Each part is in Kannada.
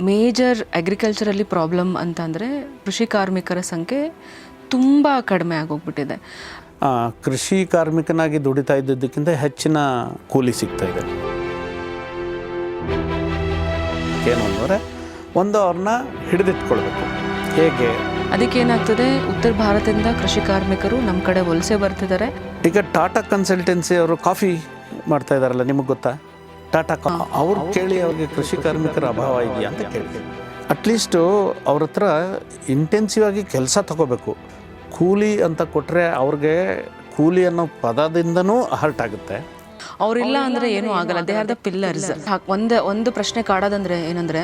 ಮೇಜರ್ ಅಗ್ರಿಕಲ್ಚರಲ್ಲಿ ಪ್ರಾಬ್ಲಮ್ ಅಂತಂದರೆ ಕೃಷಿ ಕಾರ್ಮಿಕರ ಸಂಖ್ಯೆ ತುಂಬ ಕಡಿಮೆ ಆಗೋಗ್ಬಿಟ್ಟಿದೆ. ಕೃಷಿ ಕಾರ್ಮಿಕನಾಗಿ ದುಡಿತಾ ಇದ್ದದ್ದಕ್ಕಿಂತ ಹೆಚ್ಚಿನ ಕೂಲಿ ಸಿಗ್ತಾ ಇದೆ. ಏನು ಅಂದರೆ ಅವ್ರನ್ನ ಹಿಡಿದಿಟ್ಕೊಳ್ಬೇಕು. ಹೇಗೆ? ಅದಕ್ಕೇನಾಗ್ತದೆ, ಉತ್ತರ ಭಾರತದಿಂದ ಕೃಷಿ ಕಾರ್ಮಿಕರು ನಮ್ಮ ಕಡೆ ವಲಸೆ ಬರ್ತಿದ್ದಾರೆ. ಈಗ ಟಾಟಾ ಕನ್ಸಲ್ಟೆನ್ಸಿ ಅವರು ಕಾಫಿ ಮಾಡ್ತಾ ಇದ್ದಾರಲ್ಲ, ನಿಮಗೆ ಗೊತ್ತಾ? ಟಾಟಾ ಅವ್ರು ಕೇಳಿ ಅವ್ರಿಗೆ ಕೃಷಿ ಕಾರ್ಮಿಕರ ಅಭಾವ ಇದೆಯಾ ಅಂತ ಕೇಳಿ. ಅಟ್ಲೀಸ್ಟು ಅವ್ರ ಹತ್ರ ಇಂಟೆನ್ಸಿವ್ ಆಗಿ ಕೆಲಸ ತಗೋಬೇಕು. ಕೂಲಿ ಅಂತ ಕೊಟ್ಟರೆ ಅವ್ರಿಗೆ ಕೂಲಿ ಅನ್ನೋ ಪದದಿಂದನೂ ಹರ್ಟ್ ಆಗುತ್ತೆ. ಅವರಿಲ್ಲ ಅಂದರೆ ಏನೂ ಆಗಲ್ಲ. They are the pillars. ಒಂದು ಪ್ರಶ್ನೆ ಕಾಡೋದಂದರೆ ಏನಂದರೆ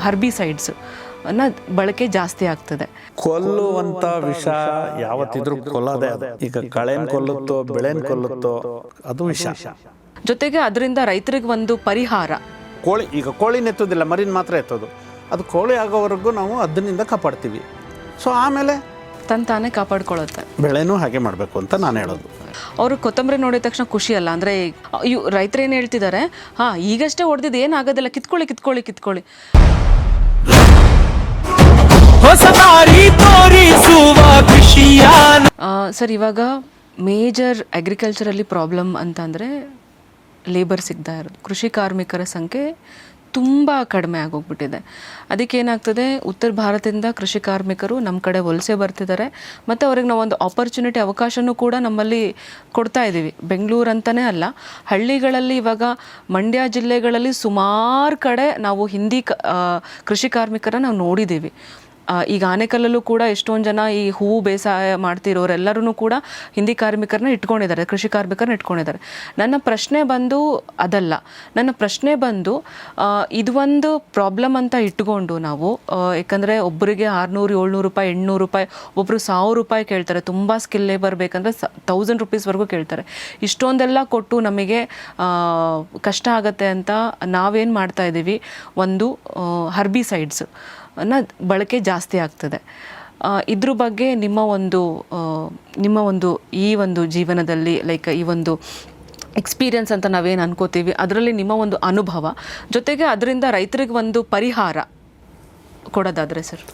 ಹರ್ಬಿಸೈಡ್ಸ್ ಅನ್ನ ಬಳಕೆ ಜಾಸ್ತಿ ಆಗ್ತದೆ. ಕೊಲ್ಲುವಂಥ ವಿಷ ಯಾವತ್ತಿದ್ರೂ ಕೊಲ್ಲೋದೇ ಅದು. ಈಗ ಕಳೆನ ಕೊಲ್ಲುತ್ತೋ ಬೆಳೆನ ಕೊಲ್ಲುತ್ತೋ ಅದು ವಿಷ. ಜೊತೆಗೆ ಅದರಿಂದ ರೈತರಿಗೆ ಒಂದು ಪರಿಹಾರ. ಕೋಳಿನ ಎತ್ತೋದಿಲ್ಲ, ಮರಿನ ಮಾತ್ರ ಎತ್ತೋದು. ಅದು ಕೋಳಿ ಆಗೋವರೆಗೂ ನಾವು ಅದನ್ನಿಂದ ಕಾಪಾಡ್ತೀವಿ. ಸೊ ಆಮೇಲೆ ತಾನೇ ಕಾಪಾಡ್ಕೊಳ್ಳುತ್ತೆ. ಬೆಳೆನೂ ಹಾಗೆ ಮಾಡಬೇಕು ಅಂತ ನಾನು ಹೇಳೋದು. ಅವರು ಕೊತ್ತಂಬರಿ ನೋಡಿದ ತಕ್ಷಣ ಖುಷಿ ಅಲ್ಲ. ಅಂದರೆ ರೈತರು ಏನು ಹೇಳ್ತಿದ್ದಾರೆ, ಈಗಷ್ಟೇ ಹೊಡೆದಿದ್ದು ಏನಾಗೋದಿಲ್ಲ, ಕಿತ್ಕೊಳ್ಳಿ. ಸರ್, ಇವಾಗ ಮೇಜರ್ ಅಗ್ರಿಕಲ್ಚರಲ್ಲಿ ಪ್ರಾಬ್ಲಮ್ ಅಂತಂದರೆ ಲೇಬರ್ ಸಿಗ್ತಾ ಇರೋದು. ಕೃಷಿ ಕಾರ್ಮಿಕರ ಸಂಖ್ಯೆ ತುಂಬ ಕಡಿಮೆ ಆಗೋಗ್ಬಿಟ್ಟಿದೆ. ಅದಕ್ಕೇನಾಗ್ತದೆ, ಉತ್ತರ ಭಾರತದಿಂದ ಕೃಷಿ ಕಾರ್ಮಿಕರು ನಮ್ಮ ಕಡೆ ವಲಸೆ ಬರ್ತಿದ್ದಾರೆ. ಮತ್ತು ಅವ್ರಿಗೆ ನಾವು ಒಂದು ಆಪರ್ಚುನಿಟಿ, ಅವಕಾಶನೂ ಕೂಡ ನಮ್ಮಲ್ಲಿ ಕೊಡ್ತಾ ಇದ್ದೀವಿ. ಬೆಂಗಳೂರು ಅಂತಲೇ ಅಲ್ಲ, ಹಳ್ಳಿಗಳಲ್ಲಿ ಇವಾಗ ಮಂಡ್ಯ ಜಿಲ್ಲೆಗಳಲ್ಲಿ ಸುಮಾರು ಕಡೆ ನಾವು ಹಿಂದಿ ಕೃಷಿ ಕಾರ್ಮಿಕರನ್ನ ನಾವು ನೋಡಿದ್ದೀವಿ. ಈಗ ಆನೇಕಲ್ಲಲ್ಲೂ ಕೂಡ ಎಷ್ಟೊಂದು ಜನ ಈ ಹೂವು ಬೇಸಾಯ ಮಾಡ್ತಿರೋರೆಲ್ಲರೂ ಕೂಡ ಹಿಂದಿ ಕಾರ್ಮಿಕರನ್ನ ಇಟ್ಕೊಂಡಿದ್ದಾರೆ, ಕೃಷಿ ಕಾರ್ಮಿಕರನ್ನ ಇಟ್ಕೊಂಡಿದ್ದಾರೆ. ನನ್ನ ಪ್ರಶ್ನೆ ಬಂದು ಅದಲ್ಲ. ನನ್ನ ಪ್ರಶ್ನೆ ಬಂದು ಇದು ಒಂದು ಪ್ರಾಬ್ಲಮ್ ಅಂತ ಇಟ್ಕೊಂಡು ನಾವು, ಯಾಕಂದರೆ ಒಬ್ಬರಿಗೆ 600-700 ರೂಪಾಯಿ, 800 ರೂಪಾಯಿ, ಒಬ್ಬರು 1000 ರೂಪಾಯಿ ಕೇಳ್ತಾರೆ. ತುಂಬ ಸ್ಕಿಲ್ ಲೇಬರ್ ಬೇಕಂದರೆ 1000 ರೂಪೀಸ್ವರೆಗೂ ಕೇಳ್ತಾರೆ. ಇಷ್ಟೊಂದೆಲ್ಲ ಕೊಟ್ಟು ನಮಗೆ ಕಷ್ಟ ಆಗತ್ತೆ ಅಂತ ನಾವೇನು ಮಾಡ್ತಾ ಇದ್ದೀವಿ, ಒಂದು ಹರ್ಬಿಸೈಡ್ಸ್ ಬಳಕೆ ಜಾಸ್ತಿ ಆಗ್ತದೆ. ಇದ್ರ ಬಗ್ಗೆ ನಿಮ್ಮ ಒಂದು ಈ ಒಂದು ಜೀವನದಲ್ಲಿ, ಲೈಕ್ ಈ ಒಂದು ಎಕ್ಸ್ಪೀರಿಯನ್ಸ್ ಅಂತ ನಾವೇನು ಅನ್ಕೋತೀವಿ, ಅದರಲ್ಲಿ ನಿಮ್ಮ ಒಂದು ಅನುಭವ, ಜೊತೆಗೆ ಅದರಿಂದ ರೈತರಿಗೆ ಒಂದು ಪರಿಹಾರ ಕೊಡೋದಾದರೆ ಸರ್.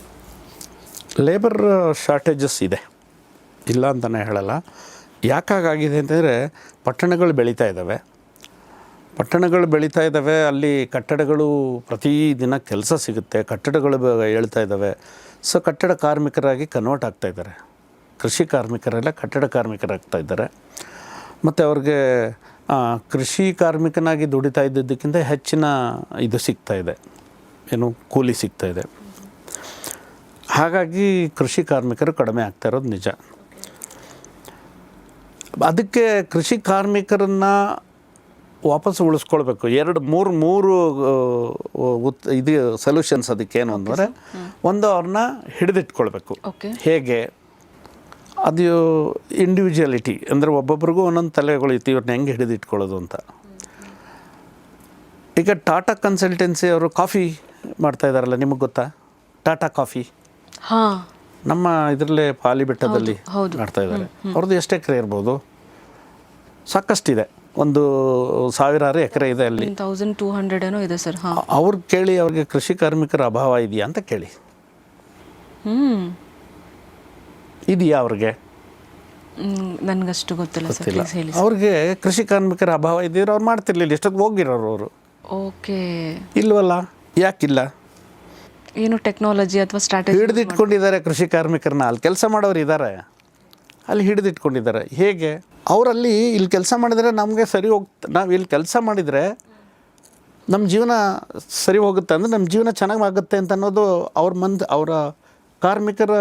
ಲೇಬರ್ ಶಾರ್ಟೇಜಸ್ ಇದೆ, ಇಲ್ಲ ಅಂತಲೇ ಹೇಳಲ್ಲ. ಯಾಕಾಗಿದೆ ಅಂತಂದರೆ ಪಟ್ಟಣಗಳು ಬೆಳೀತಾ ಇದ್ದಾವೆ. ಅಲ್ಲಿ ಕಟ್ಟಡಗಳು ಪ್ರತಿದಿನ ಕೆಲಸ ಸಿಗುತ್ತೆ, ಕಟ್ಟಡಗಳು ಹೇಳ್ತಾ ಇದ್ದಾವೆ. ಸೊ ಕಟ್ಟಡ ಕಾರ್ಮಿಕರಾಗಿ ಕನ್ವರ್ಟ್ ಆಗ್ತಾಯಿದ್ದಾರೆ. ಕೃಷಿ ಕಾರ್ಮಿಕರೆಲ್ಲ ಕಟ್ಟಡ ಕಾರ್ಮಿಕರಾಗ್ತಾ ಇದ್ದಾರೆ. ಮತ್ತು ಅವ್ರಿಗೆ ಕೃಷಿ ಕಾರ್ಮಿಕನಾಗಿ ದುಡಿತಾ ಇದ್ದದ್ದಕ್ಕಿಂತ ಹೆಚ್ಚಿನ ಇದು ಸಿಗ್ತಾಯಿದೆ, ಕೂಲಿ ಸಿಗ್ತಾಯಿದೆ. ಹಾಗಾಗಿ ಕೃಷಿ ಕಾರ್ಮಿಕರು ಕಡಿಮೆ ಆಗ್ತಾ ಇರೋದು ನಿಜ. ಅದಕ್ಕೆ ಕೃಷಿ ಕಾರ್ಮಿಕರನ್ನು ವಾಪಸ್ ಉಳಿಸ್ಕೊಳ್ಬೇಕು. 2-3 ಇದು ಸೊಲ್ಯೂಷನ್ಸ್. ಅದಕ್ಕೇನು ಅಂದರೆ, ಅವ್ರನ್ನ ಹಿಡಿದಿಟ್ಕೊಳ್ಬೇಕು. ಹೇಗೆ? ಅದು ಇಂಡಿವಿಜುವಲಿಟಿ ಅಂದರೆ ಒಬ್ಬೊಬ್ರಿಗೂ ಒಂದೊಂದು ತಲೆಗಳು ಇತ್ತು, ಇವ್ರನ್ನ ಹೆಂಗೆ ಹಿಡಿದಿಟ್ಕೊಳ್ಳೋದು ಅಂತ. ಈಗ ಟಾಟಾ ಕನ್ಸಲ್ಟೆನ್ಸಿ ಅವರು ಕಾಫಿ ಮಾಡ್ತಾ ಇದ್ದಾರಲ್ಲ, ನಿಮಗೆ ಗೊತ್ತಾ? ಟಾಟಾ ಕಾಫಿ ನಮ್ಮ ಇದರಲ್ಲೇ ಪಾಲಿ ಬೆಟ್ಟದಲ್ಲಿ ಮಾಡ್ತಾ ಇದ್ದಾರೆ. ಅವ್ರದ್ದು ಎಷ್ಟು ಎಕರೆ ಇರ್ಬೋದು? ಸಾಕಷ್ಟಿದೆ, 1000 ಎಕರೆ ಇದೆ. ಅಲ್ಲಿ 1200 ಏನೋ ಇದೆ ಸರ್. ಅವ್ರು ಕೇಳಿ, ಅವ್ರಿಗೆ ಕೃಷಿ ಕಾರ್ಮಿಕರ ಅಭಾವ ಇದೆಯಾ ಅಂತ ಕೇಳಿ. ಇದೆಯಾ ಅವ್ರಿಗೆ? ನನಗಷ್ಟು ಗೊತ್ತಿಲ್ಲ. ಅವ್ರಿಗೆ ಕೃಷಿ ಕಾರ್ಮಿಕರ ಅಭಾವ ಇದ್ದಿರೋ ಅವ್ರು ಮಾಡ್ತಿರ್ಲಿಲ್ಲ, ಎಷ್ಟೊತ್ತು ಹೋಗಿರೋರು ಅವರು. ಓಕೆ, ಇಲ್ವಲ್ಲ? ಯಾಕಿಲ್ಲ? ಏನು ಟೆಕ್ನಾಲಜಿ ಅಥವಾ ಸ್ಟ್ರಾಟಜಿ ಹಿಡಿದಿಟ್ಕೊಂಡಿದ್ದಾರೆ ಕೃಷಿ ಕಾರ್ಮಿಕರನ್ನ. ಅಲ್ಲಿ ಕೆಲಸ ಮಾಡೋರು ಇದ್ದಾರೆ, ಅಲ್ಲಿ ಹಿಡಿದಿಟ್ಕೊಂಡಿದ್ದಾರೆ. ಹೇಗೆ? ಅವರಲ್ಲಿ ಇಲ್ಲಿ ಕೆಲಸ ಮಾಡಿದರೆ ನಮಗೆ ಸರಿ ನಾವು ಇಲ್ಲಿ ಕೆಲಸ ಮಾಡಿದರೆ ನಮ್ಮ ಜೀವನ ಸರಿ ಹೋಗುತ್ತೆ, ಅಂದರೆ ನಮ್ಮ ಜೀವನ ಚೆನ್ನಾಗಿ ಆಗುತ್ತೆ ಅಂತ ಅನ್ನೋದು ಅವರ ಕಾರ್ಮಿಕರ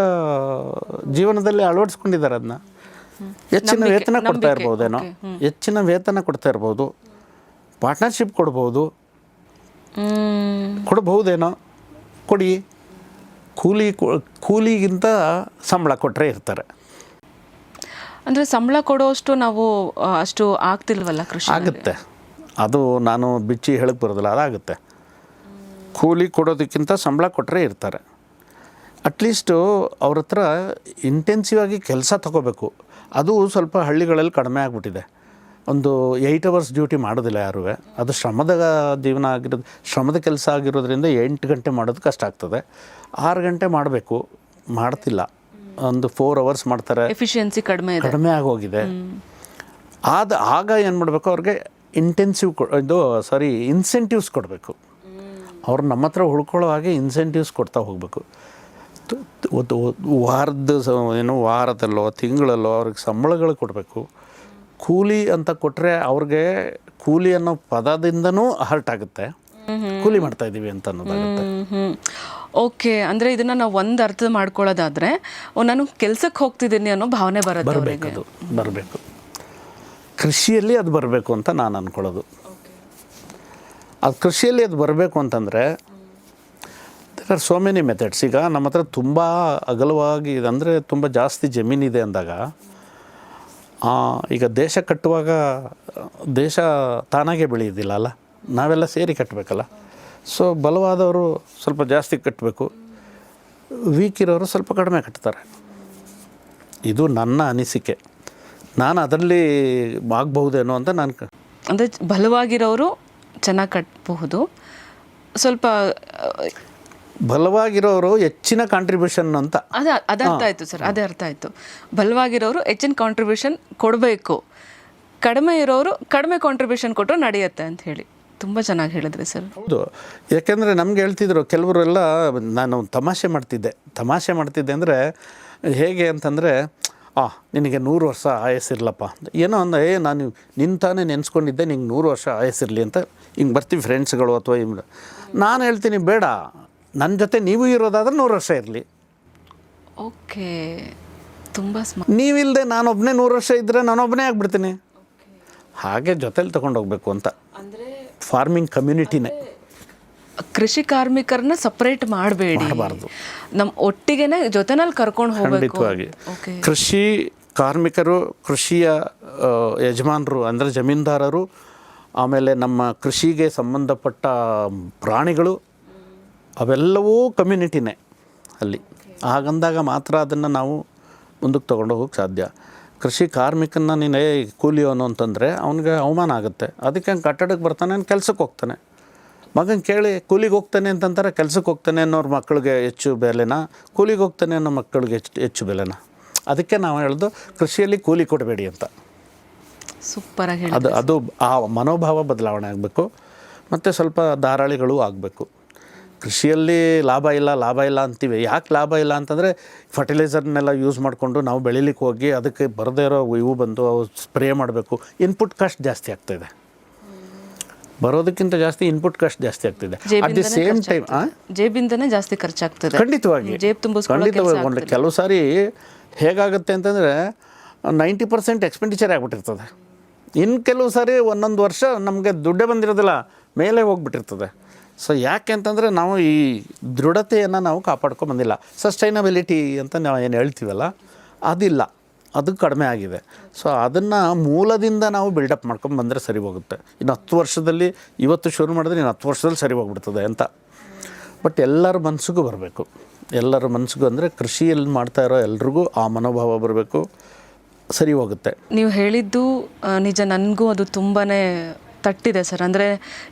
ಜೀವನದಲ್ಲಿ ಅಳವಡಿಸ್ಕೊಂಡಿದ್ದಾರೆ. ಅದನ್ನ ಹೆಚ್ಚಿನ ವೇತನ ಕೊಡ್ತಾ ಇರ್ಬೋದೇನೋ, ಹೆಚ್ಚಿನ ವೇತನ ಕೊಡ್ತಾ ಇರ್ಬೋದು, ಪಾರ್ಟ್ನರ್ಶಿಪ್ ಕೊಡ್ಬಹುದೇನೋ. ಕೊಡಿ, ಕೂಲಿಗಿಂತ ಸಂಬಳ ಕೊಟ್ಟರೆ ಇರ್ತಾರೆ. ಅಂದರೆ ಸಂಬಳ ಕೊಡೋಷ್ಟು ನಾವು ಅಷ್ಟು ಆಗ್ತಿಲ್ವಲ್ಲ ಕೃಷಿ? ಆಗುತ್ತೆ, ಅದು ನಾನು ಬಿಚ್ಚಿ ಹೇಳಕ್ಕೆ ಬರೋದಿಲ್ಲ, ಅದಾಗುತ್ತೆ. ಕೂಲಿ ಕೊಡೋದಕ್ಕಿಂತ ಸಂಬಳ ಕೊಟ್ಟರೆ ಇರ್ತಾರೆ. ಅಟ್ಲೀಸ್ಟು ಅವ್ರ ಹತ್ರ ಇಂಟೆನ್ಸಿವ್ ಆಗಿ ಕೆಲಸ ತಗೋಬೇಕು. ಅದು ಸ್ವಲ್ಪ ಹಳ್ಳಿಗಳಲ್ಲಿ ಕಡಿಮೆ ಆಗಿಬಿಟ್ಟಿದೆ. ಒಂದು 8 ಅವರ್ಸ್ ಡ್ಯೂಟಿ ಮಾಡೋದಿಲ್ಲ ಯಾರೂ. ಅದು ಶ್ರಮದ ಜೀವನ ಆಗಿರೋದು, ಶ್ರಮದ ಕೆಲಸ ಆಗಿರೋದ್ರಿಂದ 8 ಗಂಟೆ ಮಾಡೋದು ಕಷ್ಟ ಆಗ್ತದೆ. 6 ಗಂಟೆ ಮಾಡಬೇಕು, ಮಾಡ್ತಿಲ್ಲ. ಒಂದು 4 ಅವರ್ಸ್ ಮಾಡ್ತಾರೆ. ಎಫಿಷಿಯನ್ಸಿ ಕಡಿಮೆ ಆಗೋಗಿದೆ. ಆಗ ಏನು ಮಾಡಬೇಕು, ಅವ್ರಿಗೆ ಇನ್ಸೆಂಟಿವ್ಸ್ ಕೊಡಬೇಕು. ಅವ್ರು ನಮ್ಮ ಹತ್ರ ಉಳ್ಕೊಳ್ಳೋ ಹಾಗೆ ಇನ್ಸೆಂಟಿವ್ಸ್ ಕೊಡ್ತಾ ಹೋಗಬೇಕು. ವಾರದಲ್ಲೋ ತಿಂಗಳಲ್ಲೋ ಅವ್ರಿಗೆ ಸಂಬಳಗಳು ಕೊಡಬೇಕು. ಕೂಲಿ ಅಂತ ಕೊಟ್ಟರೆ ಅವ್ರಿಗೆ ಕೂಲಿ ಅನ್ನೋ ಪದದಿಂದನೂ ಹರ್ಟ್ ಆಗುತ್ತೆ. ಕೂಲಿ ಮಾಡ್ತಾ ಇದ್ದೀವಿ ಅಂತ ಅನ್ನೋದಾಗುತ್ತೆ. ಓಕೆ, ಅಂದರೆ ಇದನ್ನು ನಾವು ಒಂದು ಅರ್ಥ ಮಾಡ್ಕೊಳ್ಳೋದಾದರೆ ನಾನು ಕೆಲಸಕ್ಕೆ ಹೋಗ್ತಿದ್ದೀನಿ ಅನ್ನೋ ಭಾವನೆ ಬರಬೇಕು. ಕೃಷಿಯಲ್ಲಿ ಅದು ಬರಬೇಕು ಅಂತ ನಾನು ಅಂದ್ಕೊಳ್ಳೋದು. ಅದು ಕೃಷಿಯಲ್ಲಿ ಅದು ಬರಬೇಕು ಅಂತಂದರೆ there are so many methods. ಈಗ ನಮ್ಮ ಹತ್ರ ತುಂಬ ಅಗಲವಾಗಿ ಅಂದರೆ ತುಂಬ ಜಾಸ್ತಿ ಜಮೀನಿದೆ ಅಂದಾಗ, ಈಗ ದೇಶ ಕಟ್ಟುವಾಗ ದೇಶ ತಾನಾಗೆ ಬೆಳೆಯೋದಿಲ್ಲ ಅಲ್ಲ, ನಾವೆಲ್ಲ ಸೇರಿ ಕಟ್ಟಬೇಕಲ್ಲ. ಸೊ ಬಲವಾದವರು ಸ್ವಲ್ಪ ಜಾಸ್ತಿ ಕಟ್ಟಬೇಕು, ವೀಕ್ ಇರೋರು ಸ್ವಲ್ಪ ಕಡಿಮೆ ಕಟ್ತಾರೆ. ಇದು ನನ್ನ ಅನಿಸಿಕೆ. ನಾನು ಅದರಲ್ಲಿ ಆಗಬಹುದೇನೋ ಅಂತ ಅಂದರೆ ಬಲವಾಗಿರೋರು ಚೆನ್ನಾಗಿ ಕಟ್ಟಬಹುದು, ಸ್ವಲ್ಪ ಬಲವಾಗಿರೋರು ಹೆಚ್ಚಿನ ಕಾಂಟ್ರಿಬ್ಯೂಷನ್ ಅಂತ. ಅದು ಅರ್ಥ ಆಯಿತು ಸರ್, ಅದೇ ಅರ್ಥ ಆಯಿತು. ಬಲವಾಗಿರೋರು ಹೆಚ್ಚಿನ ಕಾಂಟ್ರಿಬ್ಯೂಷನ್ ಕೊಡಬೇಕು, ಕಡಿಮೆ ಇರೋರು ಕಡಿಮೆ ಕಾಂಟ್ರಿಬ್ಯೂಷನ್ ಕೊಟ್ಟರು ನಡೆಯುತ್ತೆ ಅಂತ ಹೇಳಿ ತುಂಬ ಚೆನ್ನಾಗಿ ಹೇಳಿದ್ರಿ ಸರ್. ಹೌದು, ಯಾಕೆಂದರೆ ನಮ್ಗೆ ಹೇಳ್ತಿದ್ರು ಕೆಲವರೆಲ್ಲ, ನಾನು ತಮಾಷೆ ಮಾಡ್ತಿದ್ದೆ ಅಂದರೆ ಹೇಗೆ ಅಂತಂದರೆ, ನಿನಗೆ 100 ವರ್ಷ ಆಯಸ್ಸಿರಲಪ್ಪ ಅಂತ ಏನೋ ನಾನು ತಾನೇ ನೆನೆಸ್ಕೊಂಡಿದ್ದೆ ನಿಂಗೆ 100 ವರ್ಷ ಆಯಸ್ಸಿರಲಿ ಅಂತ ಹಿಂಗೆ ಬರ್ತೀವಿ ಫ್ರೆಂಡ್ಸ್ಗಳು ಅಥವಾ ನಾನು ಹೇಳ್ತೀನಿ ಬೇಡ, ನನ್ನ ಜೊತೆ ನೀವು ಇರೋದಾದ್ರೆ 100 ವರ್ಷ ಇರಲಿ. ಓಕೆ, ತುಂಬ ನೀವಿಲ್ಲದೆ ನಾನೊಬ್ಬನೇ 100 ವರ್ಷ ಇದ್ದರೆ ನಾನೊಬ್ಬನೇ ಆಗಿಬಿಡ್ತೀನಿ. ಹಾಗೆ ಜೊತೆಲಿ ತೊಗೊಂಡೋಗ್ಬೇಕು ಅಂತ. ಅಂದರೆ ಫಾರ್ಮಿಂಗ್ ಕಮ್ಯುನಿಟಿನೇ, ಕೃಷಿ ಕಾರ್ಮಿಕರನ್ನ ಸಪ್ರೇಟ್ ಮಾಡಬಾರ್ದು, ನಮ್ಮ ಒಟ್ಟಿಗೆನೆ ಜೊತೆನಲ್ಲಿ ಕರ್ಕೊಂಡು ಹೋಗಬೇಕು. ಖಂಡಿತವಾಗಿ ಕೃಷಿ ಕಾರ್ಮಿಕರು, ಕೃಷಿಯ ಯಜಮಾನರು ಅಂದರೆ ಜಮೀನ್ದಾರರು, ಆಮೇಲೆ ನಮ್ಮ ಕೃಷಿಗೆ ಸಂಬಂಧಪಟ್ಟ ಪ್ರಾಣಿಗಳು, ಅವೆಲ್ಲವೂ ಕಮ್ಯುನಿಟಿನೇ ಅಲ್ಲಿ. ಹಾಗಂದಾಗ ಮಾತ್ರ ಅದನ್ನು ನಾವು ಮುಂದಕ್ಕೆ ತೊಗೊಂಡು ಹೋಗೋಕ್ಕೆ ಸಾಧ್ಯ. ಕೃಷಿ ಕಾರ್ಮಿಕನ ನೀನು ಕೂಲಿಯೋನು ಅಂತಂದರೆ ಅವನಿಗೆ ಅವಮಾನ ಆಗುತ್ತೆ. ಅದಕ್ಕೆ ಕಟ್ಟಡಕ್ಕೆ ಬರ್ತಾನೆ, ಕೆಲಸಕ್ಕೆ ಹೋಗ್ತಾನೆ. ಮಗನ ಕೇಳಿ ಕೂಲಿಗೆ ಹೋಗ್ತಾನೆ ಅಂತಂತಾರೆ, ಕೆಲಸಕ್ಕೆ ಹೋಗ್ತಾನೆ ಅನ್ನೋರು ಮಕ್ಕಳಿಗೆ ಹೆಚ್ಚು ಬೆಲೆನಾ, ಕೂಲಿಗೆ ಹೋಗ್ತಾನೆ ಅನ್ನೋ ಮಕ್ಕಳಿಗೆ ಹೆಚ್ಚು ಬೆಲೆನಾ? ಅದಕ್ಕೆ ನಾವು ಹೇಳೋದು ಕೃಷಿಯಲ್ಲಿ ಕೂಲಿ ಕೊಡಬೇಡಿ ಅಂತ. ಸೂಪರಾಗಿ ಅದು ಆ ಮನೋಭಾವ ಬದಲಾವಣೆ ಆಗಬೇಕು. ಮತ್ತು ಸ್ವಲ್ಪ ಧಾರಾಳಿಗಳು ಆಗಬೇಕು. ಕೃಷಿಯಲ್ಲಿ ಲಾಭ ಇಲ್ಲ ಅಂತೀವಿ. ಯಾಕೆ ಲಾಭ ಇಲ್ಲ ಅಂತಂದರೆ ಫರ್ಟಿಲೈಸರ್ನೆಲ್ಲ ಯೂಸ್ ಮಾಡಿಕೊಂಡು ನಾವು ಬೆಳಿಲಿಕ್ಕೆ ಹೋಗಿ ಅದಕ್ಕೆ ಬರದೇ ಇರೋ ಇವು ಬಂದು ಅವು ಸ್ಪ್ರೇ ಮಾಡಬೇಕು. ಇನ್ಪುಟ್ ಕಾಸ್ಟ್ ಜಾಸ್ತಿ ಆಗ್ತಾಯಿದೆ, ಬರೋದಕ್ಕಿಂತ ಜಾಸ್ತಿ ಇನ್ಪುಟ್ ಕಾಸ್ಟ್ ಜಾಸ್ತಿ ಆಗ್ತಿದೆ. ಅಟ್ ದಿ ಸೇಮ್ ಟೈಮ್ ಜೇಬಿಂದನೇ ಜಾಸ್ತಿ ಖರ್ಚಾಗ್ತದೆ. ಖಂಡಿತವಾಗಿ ಕೆಲವು ಸಾರಿ ಹೇಗಾಗುತ್ತೆ ಅಂತಂದರೆ 90% ಎಕ್ಸ್ಪೆಂಡಿಚರ್ ಆಗಿಬಿಟ್ಟಿರ್ತದೆ. ಇನ್ನು ಕೆಲವು ಸಾರಿ ಒಂದೊಂದು ವರ್ಷ ನಮಗೆ ದುಡ್ಡೇ ಬಂದಿರೋದಿಲ್ಲ, ಮೇಲೆ ಹೋಗ್ಬಿಟ್ಟಿರ್ತದೆ. ಸೊ ಯಾಕೆ ಅಂತಂದರೆ ನಾವು ಈ ದೃಢತೆಯನ್ನು ನಾವು ಕಾಪಾಡ್ಕೊಂಬಂದಿಲ್ಲ. ಸಸ್ಟೈನಬಿಲಿಟಿ ಅಂತ ನಾವು ಏನು ಹೇಳ್ತೀವಲ್ಲ, ಅದಿಲ್ಲ, ಅದು ಕಡಿಮೆ ಆಗಿದೆ. ಸೊ ಅದನ್ನು ಮೂಲದಿಂದ ನಾವು ಬಿಲ್ಡಪ್ ಮಾಡ್ಕೊಂಡು ಬಂದರೆ ಸರಿ ಹೋಗುತ್ತೆ. ಇನ್ನು 10 ವರ್ಷದಲ್ಲಿ, ಇವತ್ತು ಶುರು ಮಾಡಿದ್ರೆ ಇನ್ನು 10 ವರ್ಷದಲ್ಲಿ ಸರಿ ಹೋಗ್ಬಿಡ್ತದೆ ಅಂತ. ಬಟ್ ಎಲ್ಲರ ಮನಸ್ಸಿಗೂ ಬರಬೇಕು. ಎಲ್ಲರ ಮನಸ್ಸಿಗೂ ಅಂದರೆ ಕೃಷಿಯಲ್ಲಿ ಮಾಡ್ತಾ ಇರೋ ಎಲ್ರಿಗೂ ಆ ಮನೋಭಾವ ಬರಬೇಕು, ಸರಿ ಹೋಗುತ್ತೆ. ನೀವು ಹೇಳಿದ್ದು ನಿಜ, ನನಗೂ ಅದು ತುಂಬಾ ತಟ್ಟಿದೆ ಸರ್. ಅಂದರೆ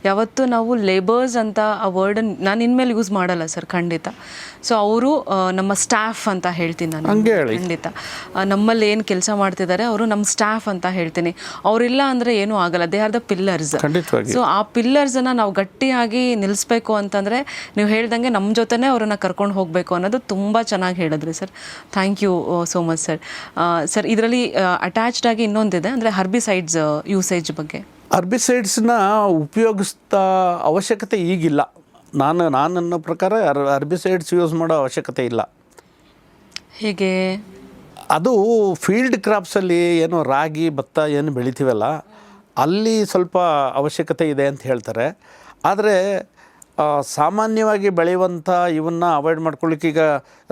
ಯಾವತ್ತೂ ನಾವು ಲೇಬರ್ಸ್ ಅಂತ ಆ ವರ್ಡನ್ನು ನಾನು ಇನ್ಮೇಲೆ ಯೂಸ್ ಮಾಡಲ್ಲ ಸರ್, ಖಂಡಿತ. ಸೊ ಅವರು ನಮ್ಮ ಸ್ಟಾಫ್ ಅಂತ ಹೇಳ್ತೀನಿ ನಾನು, ಖಂಡಿತ. ನಮ್ಮಲ್ಲಿ ಏನು ಕೆಲಸ ಮಾಡ್ತಿದ್ದಾರೆ ಅವರು ನಮ್ಮ ಸ್ಟಾಫ್ ಅಂತ ಹೇಳ್ತೀನಿ. ಅವರಿಲ್ಲ ಅಂದರೆ ಏನೂ ಆಗಲ್ಲ, they are the pillars. So ಆ ಪಿಲ್ಲರ್ಸನ್ನು ನಾವು ಗಟ್ಟಿಯಾಗಿ ನಿಲ್ಲಿಸ್ಬೇಕು ಅಂತಂದರೆ ನೀವು ಹೇಳ್ದಂಗೆ ನಮ್ಮ ಜೊತೆನೇ ಅವ್ರನ್ನ ಕರ್ಕೊಂಡು ಹೋಗಬೇಕು ಅನ್ನೋದು ತುಂಬ ಚೆನ್ನಾಗಿ ಹೇಳಿದ್ರಿ sir. Thank you so much sir. Sir, ಇದರಲ್ಲಿ ಅಟ್ಯಾಚ್ಡ್ ಆಗಿ ಇನ್ನೊಂದಿದೆ, ಅಂದರೆ ಹರ್ಬಿಸೈಡ್ಸ್ ಯೂಸೇಜ್ ಬಗ್ಗೆ. ಹರ್ಬಿಸೈಡ್ಸ್ನ ಉಪಯೋಗಿಸ್ತಾ ಅವಶ್ಯಕತೆ ಈಗಿಲ್ಲ. ನನ್ನ ಪ್ರಕಾರ ಹರ್ಬಿಸೈಡ್ಸ್ ಯೂಸ್ ಮಾಡೋ ಅವಶ್ಯಕತೆ ಇಲ್ಲ. ಹೇಗೆ? ಅದು ಫೀಲ್ಡ್ ಕ್ರಾಪ್ಸಲ್ಲಿ ಏನು ರಾಗಿ ಭತ್ತ ಏನು ಬೆಳಿತೀವಲ್ಲ, ಅಲ್ಲಿ ಸ್ವಲ್ಪ ಅವಶ್ಯಕತೆ ಇದೆ ಅಂತ ಹೇಳ್ತಾರೆ. ಆದರೆ ಸಾಮಾನ್ಯವಾಗಿ ಬೆಳೆಯುವಂಥ ಇವನ್ನ ಅವಾಯ್ಡ್ ಮಾಡ್ಕೊಳ್ಳಿಕ್ಕೆ, ಈಗ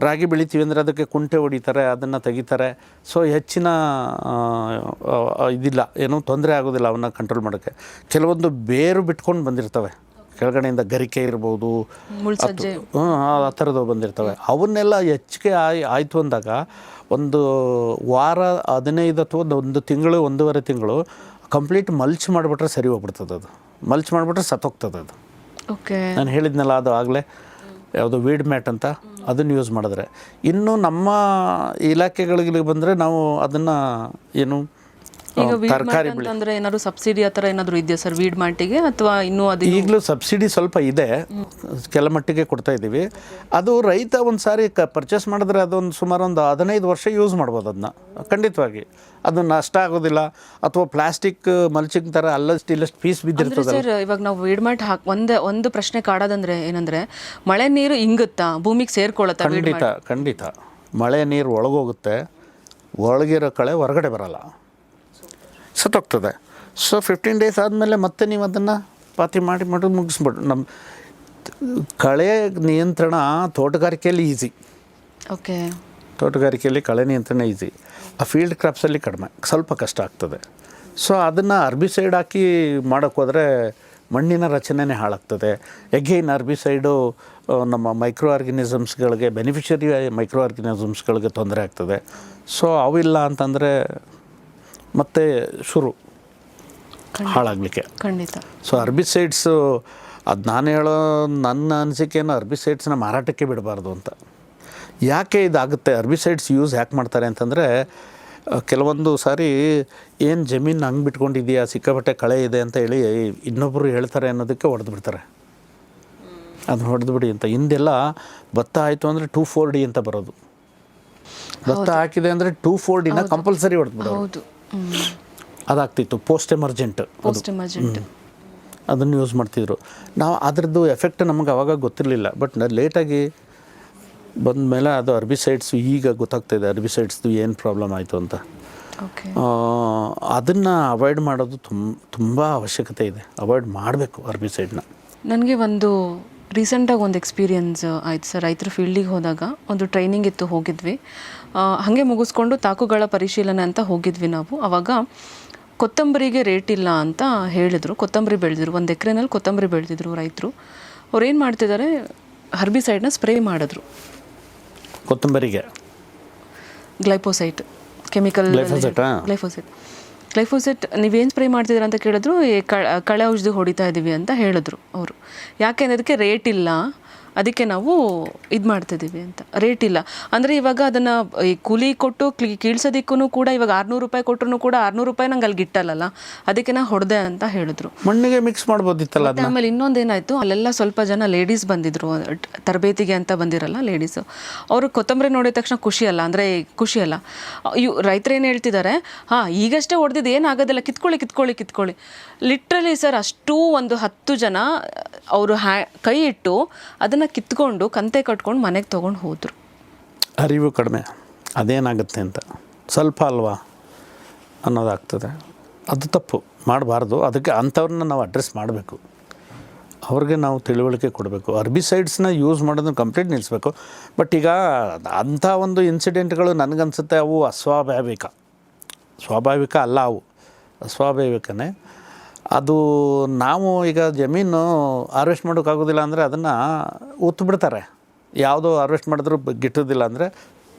ರಾಗಿ ಬೆಳಿತೀವಿ ಅಂದರೆ ಅದಕ್ಕೆ ಕುಂಟೆ ಹೊಡಿತಾರೆ, ಅದನ್ನು ತೆಗಿತಾರೆ. ಸೊ ಹೆಚ್ಚಿನ ಇದಿಲ್ಲ, ಏನೂ ತೊಂದರೆ ಆಗೋದಿಲ್ಲ ಅವನ್ನ ಕಂಟ್ರೋಲ್ ಮಾಡೋಕ್ಕೆ. ಕೆಲವೊಂದು ಬೇರು ಬಿಟ್ಕೊಂಡು ಬಂದಿರ್ತವೆ ಕೆಳಗಡೆಯಿಂದ, ಗರಿಕೆ ಇರ್ಬೋದು, ಆ ಥರದ್ದು ಬಂದಿರ್ತವೆ. ಅವನ್ನೆಲ್ಲ ಹೆಚ್ಚಿಗೆ ಆಯಿತು ಅಂದಾಗ ಒಂದು ವಾರ 15 ಅಥವಾ 1 ತಿಂಗಳು 1.5 ತಿಂಗಳು ಕಂಪ್ಲೀಟ್ ಮಲ್ಚ್ ಮಾಡಿಬಿಟ್ರೆ ಸರಿ ಹೋಗ್ಬಿಡ್ತದೆ. ಅದು ಮಲ್ಚ್ ಮಾಡಿಬಿಟ್ರೆ ಸತ್ತೋಗ್ತದೆ ಅದು. ಓಕೆ. ನಾನು ಹೇಳಿದ್ನಲ್ಲ ಅದು ಆಗಲೇ ಯಾವುದು ವೀಡ್ ಮ್ಯಾಟ್ ಅಂತ, ಅದನ್ನು ಯೂಸ್ ಮಾಡಿದ್ರೆ. ಇನ್ನು ನಮ್ಮ ಇಲಾಖೆಗಳಿಗೆ ಬಂದರೆ ನಾವು ಅದನ್ನು ಏನು ಈಗ ತರಕಾರಿ ವೀಡ್ ಅಂದ್ರೆ ಏನಾದ್ರು ಸಬ್ಸಿಡಿ ಆ ಥರ ಏನಾದರೂ ಇದೆಯಾ ಸರ್ ವೀಡ್ ಮ್ಯಾಟಿಗೆ, ಅಥವಾ ಇನ್ನೂ ಅದು ಈಗಲೂ ಸಬ್ಸಿಡಿ ಸ್ವಲ್ಪ ಇದೆ, ಕೆಲ ಮಟ್ಟಿಗೆ ಕೊಡ್ತಾ ಇದ್ದೀವಿ. ಅದು ರೈತ ಒಂದು ಸಾರಿ ಪರ್ಚೇಸ್ ಮಾಡಿದ್ರೆ ಅದೊಂದು ಸುಮಾರು ಒಂದು 15 ವರ್ಷ ಯೂಸ್ ಮಾಡ್ಬೋದು ಅದನ್ನ. ಖಂಡಿತವಾಗಿ ಅದು ನಷ್ಟ ಆಗೋದಿಲ್ಲ. ಅಥವಾ ಪ್ಲಾಸ್ಟಿಕ್ ಮಲ್ಚಿಂಗ್ ಥರ ಅಲ್ಲಷ್ಟು ಇಲ್ಲಷ್ಟು ಪೀಸ್ ಬಿದ್ದಿರ್ತದೆ. ಸರ್ ಇವಾಗ ನಾವು ವೀಡ್ ಮ್ಯಾಟ್ ಒಂದು ಪ್ರಶ್ನೆ ಕಾಡೋದಂದ್ರೆ ಏನಂದ್ರೆ, ಮಳೆ ನೀರು ಇಂಗುತ್ತಾ, ಭೂಮಿಗೆ ಸೇರ್ಕೊಳ್ಳುತ್ತಾ? ಖಂಡಿತ ಮಳೆ ನೀರು ಒಳಗೋಗುತ್ತೆ, ಒಳಗಿರೋ ಕಳೆ ಹೊರಗಡೆ ಬರಲ್ಲ, ಸತ್ತೋಗ್ತದೆ. ಸೊ 15 ಡೇಸ್ ಆದಮೇಲೆ ಮತ್ತೆ ನೀವು ಅದನ್ನು ಪಾತಿ ಮಾಡಿ ಮುಗಿಸ್ಬಿಡು. ನಮ್ಮ ಕಳೆ ನಿಯಂತ್ರಣ ತೋಟಗಾರಿಕೆಯಲ್ಲಿ ಈಸಿ. ಓಕೆ. ತೋಟಗಾರಿಕೆಯಲ್ಲಿ ಕಳೆ ನಿಯಂತ್ರಣ ಈಸಿ. ಆ ಫೀಲ್ಡ್ ಕ್ರಾಪ್ಸಲ್ಲಿ ಕಡಿಮೆ, ಸ್ವಲ್ಪ ಕಷ್ಟ ಆಗ್ತದೆ. ಸೊ ಅದನ್ನು ಅರ್ಬಿಸೈಡ್ ಹಾಕಿ ಮಾಡೋಕ್ಕೆ ಹೋದರೆ ಮಣ್ಣಿನ ರಚನೆನೇ ಹಾಳಾಗ್ತದೆ. ಎಗೈನ್ ಅರ್ಬಿಸೈಡು ನಮ್ಮ ಮೈಕ್ರೋ ಆರ್ಗನಿಸಮ್ಸ್ಗಳಿಗೆ, ಬೆನಿಫಿಷರಿ ಮೈಕ್ರೋ ಆರ್ಗನಿಸಮ್ಸ್ಗಳಿಗೆ ತೊಂದರೆ ಆಗ್ತದೆ. ಸೊ ಅವಿಲ್ಲ ಅಂತಂದರೆ ಮತ್ತೆ ಶುರು ಹಾಳಾಗಲಿಕ್ಕೆ. ಖಂಡಿತ. ಸೊ ಅರ್ಬಿಸೈಡ್ಸು ಅದು ನಾನು ಹೇಳೋ ನನ್ನ ಅನಿಸಿಕೆಯನ್ನು ಅರ್ಬಿಸೈಡ್ಸ್ನ ಮಾರಾಟಕ್ಕೆ ಬಿಡಬಾರ್ದು ಅಂತ. ಯಾಕೆ ಇದಾಗುತ್ತೆ, ಅರ್ಬಿಸೈಡ್ಸ್ ಯೂಸ್ ಯಾಕೆ ಮಾಡ್ತಾರೆ ಅಂತಂದರೆ, ಕೆಲವೊಂದು ಸಾರಿ ಏನು ಜಮೀನು ಹಂಗೆ ಬಿಟ್ಕೊಂಡಿದೆಯಾ, ಸಿಕ್ಕಾಪಟ್ಟೆ ಕಳೆ ಇದೆ ಅಂತ ಹೇಳಿ ಇನ್ನೊಬ್ಬರು ಹೇಳ್ತಾರೆ ಅನ್ನೋದಕ್ಕೆ ಹೊಡೆದು ಬಿಡ್ತಾರೆ. ಅದನ್ನ ಹೊಡೆದು ಬಿಡಿ ಅಂತ. ಹಿಂದೆಲ್ಲ ಭತ್ತ ಆಯಿತು ಅಂದರೆ 2,4-D ಅಂತ ಬರೋದು. ಭತ್ತ ಹಾಕಿದೆ ಅಂದರೆ 2,4-Dನ ಕಂಪಲ್ಸರಿ ಹೊಡೆದು ಬಿಡೋದು. ಅದಾಗ್ತಿತ್ತು ಪೋಸ್ಟ್ ಎಮರ್ಜೆಂಟ್. ಅದನ್ನು ಯೂಸ್ ಮಾಡ್ತಿದ್ರು ನಾವು. ಅದರದ್ದು ಎಫೆಕ್ಟ್ ನಮಗೆ ಆವಾಗ ಗೊತ್ತಿರಲಿಲ್ಲ. ಬಟ್ ಲೇಟಾಗಿ ಬಂದ ಮೇಲೆ ಅದು ಅರ್ಬಿಸೈಡ್ಸು ಈಗ ಗೊತ್ತಾಗ್ತಾಯಿದೆ, ಅರ್ಬಿಸೈಡ್ಸ್ದು ಏನು ಪ್ರಾಬ್ಲಮ್ ಆಯಿತು ಅಂತ. ಅದನ್ನು ಅವಾಯ್ಡ್ ಮಾಡೋದು ತುಂಬ ಅವಶ್ಯಕತೆ ಇದೆ. ಅವಾಯ್ಡ್ ಮಾಡಬೇಕು ಅರ್ಬಿಸೈಡ್ನ. ನನಗೆ ರೀಸೆಂಟಾಗಿ ಒಂದು ಎಕ್ಸ್ಪೀರಿಯನ್ಸ್ ಆಯಿತು ಸರ್. ರೈತರ ಫೀಲ್ಡಿಗೆ ಹೋದಾಗ ಒಂದು ಟ್ರೈನಿಂಗ್ ಇತ್ತು, ಹೋಗಿದ್ವಿ. ಹಾಗೆ ಮುಗಿಸ್ಕೊಂಡು ತಾಕುಗಳ ಪರಿಶೀಲನೆ ಅಂತ ಹೋಗಿದ್ವಿ ನಾವು. ಆವಾಗ ಕೊತ್ತಂಬರಿಗೆ ರೇಟ್ ಇಲ್ಲ ಅಂತ ಹೇಳಿದರು. ಕೊತ್ತಂಬರಿ ಬೆಳೆದಿದ್ರು, 1 ಎಕರೆನಲ್ಲಿ ಕೊತ್ತಂಬರಿ ಬೆಳೆದಿದ್ರು ರೈತರು. ಅವ್ರು ಏನು ಮಾಡ್ತಿದ್ದಾರೆ, ಹರ್ಬಿಸೈಡ್ನ ಸ್ಪ್ರೇ ಮಾಡಿದ್ರು ಕೊತ್ತಂಬರಿಗೆ. ಗ್ಲೈಫೋಸೈಟ್ ಕೆಮಿಕಲ್, ಗ್ಲೈಫೋಸೈಟ್ ನೀವೇನು ಸ್ಪ್ರೇ ಮಾಡ್ತಿದ್ದೀರ ಅಂತ ಕೇಳಿದ್ರು. ಕಳೆ ಔಷಧಿ ಹೊಡಿತಾ ಇದ್ದೀವಿ ಅಂತ ಹೇಳಿದ್ರು ಅವರು. ಯಾಕೆ ಅನ್ನೋದಕ್ಕೆ ರೇಟ್ ಇಲ್ಲ, ಅದಕ್ಕೆ ನಾವು ಇದು ಮಾಡ್ತಿದ್ದೀವಿ ಅಂತ. ರೇಟ್ ಇಲ್ಲ ಅಂದರೆ ಇವಾಗ ಅದನ್ನು ಈ ಕೂಲಿ ಕೊಟ್ಟು ಕೀಳ್ಸೋದಕ್ಕೂ ಕೂಡ ಇವಾಗ 600 ರೂಪಾಯಿ ಕೊಟ್ಟರು ಕೂಡ 600 ರೂಪಾಯಿ ನಂಗೆ ಅಲ್ಲಿ ಗಿಟ್ಟಲ್ಲ, ಅದಕ್ಕೆ ನಾ ಹೊಡೆದೆ ಅಂತ ಹೇಳಿದ್ರು. ಮಣ್ಣಿಗೆ ಮಿಕ್ಸ್ ಮಾಡ್ಬೋದಿತ್ತಲ್ಲ. ಆಮೇಲೆ ಇನ್ನೊಂದೇನಾಯಿತು, ಅಲ್ಲೆಲ್ಲ ಸ್ವಲ್ಪ ಜನ ಲೇಡೀಸ್ ಬಂದಿದ್ರು, ತರಬೇತಿಗೆ ಅಂತ ಬಂದಿರಲ್ಲ ಲೇಡೀಸು. ಅವರು ಕೊತ್ತಂಬರಿ ನೋಡಿದ ತಕ್ಷಣ ಖುಷಿ ಅಲ್ಲ. ರೈತರು ಏನು ಹೇಳ್ತಿದ್ದಾರೆ, ಈಗಷ್ಟೇ ಹೊಡೆದಿದ್ದು ಏನಾಗೋದಿಲ್ಲ, ಕಿತ್ಕೊಳ್ಳಿ. ಲಿಟ್ರಲಿ ಸರ್, ಅಷ್ಟೂ ಒಂದು 10 ಜನ ಅವರು ಕೈ ಇಟ್ಟು ಅದನ್ನು ಕಿತ್ಕೊಂಡು ಕಂತೆ ಕಟ್ಕೊಂಡು ಮನೆಗೆ ತೊಗೊಂಡು ಹೋದರು. ಅರಿವು ಕಡಿಮೆ, ಅದೇನಾಗುತ್ತೆ ಅಂತ ಸ್ವಲ್ಪ ಅಲ್ವಾ ಅನ್ನೋದಾಗ್ತದೆ. ಅದು ತಪ್ಪು, ಮಾಡಬಾರ್ದು. ಅದಕ್ಕೆ ಅಂಥವ್ರನ್ನ ನಾವು ಅಡ್ರೆಸ್ ಮಾಡಬೇಕು, ಅವ್ರಿಗೆ ನಾವು ತಿಳುವಳಿಕೆ ಕೊಡಬೇಕು. ಅರ್ಬಿಸೈಡ್ಸ್ನ ಯೂಸ್ ಮಾಡೋದನ್ನ ಕಂಪ್ಲೀಟ್ ನಿಲ್ಲಿಸ್ಬೇಕು. ಬಟ್ ಈಗ ಅಂಥ ಒಂದು ಇನ್ಸಿಡೆಂಟ್ಗಳು ನನಗನ್ಸುತ್ತೆ ಅವು ಸ್ವಾಭಾವಿಕ ಅಲ್ಲ, ಅವು ಅಸ್ವಾಭಾವಿಕನೇ. ಅದು ನಾವು ಈಗ ಜಮೀನು ಹಾರ್ವೆಸ್ಟ್ ಮಾಡೋಕ್ಕಾಗೋದಿಲ್ಲ ಅಂದರೆ ಅದನ್ನು ಉತ್ಬಿಡ್ತಾರೆ. ಯಾವುದೋ ಹಾರ್ವೆಸ್ಟ್ ಮಾಡಿದ್ರೂ ಗಿಟ್ಟೋದಿಲ್ಲ ಅಂದರೆ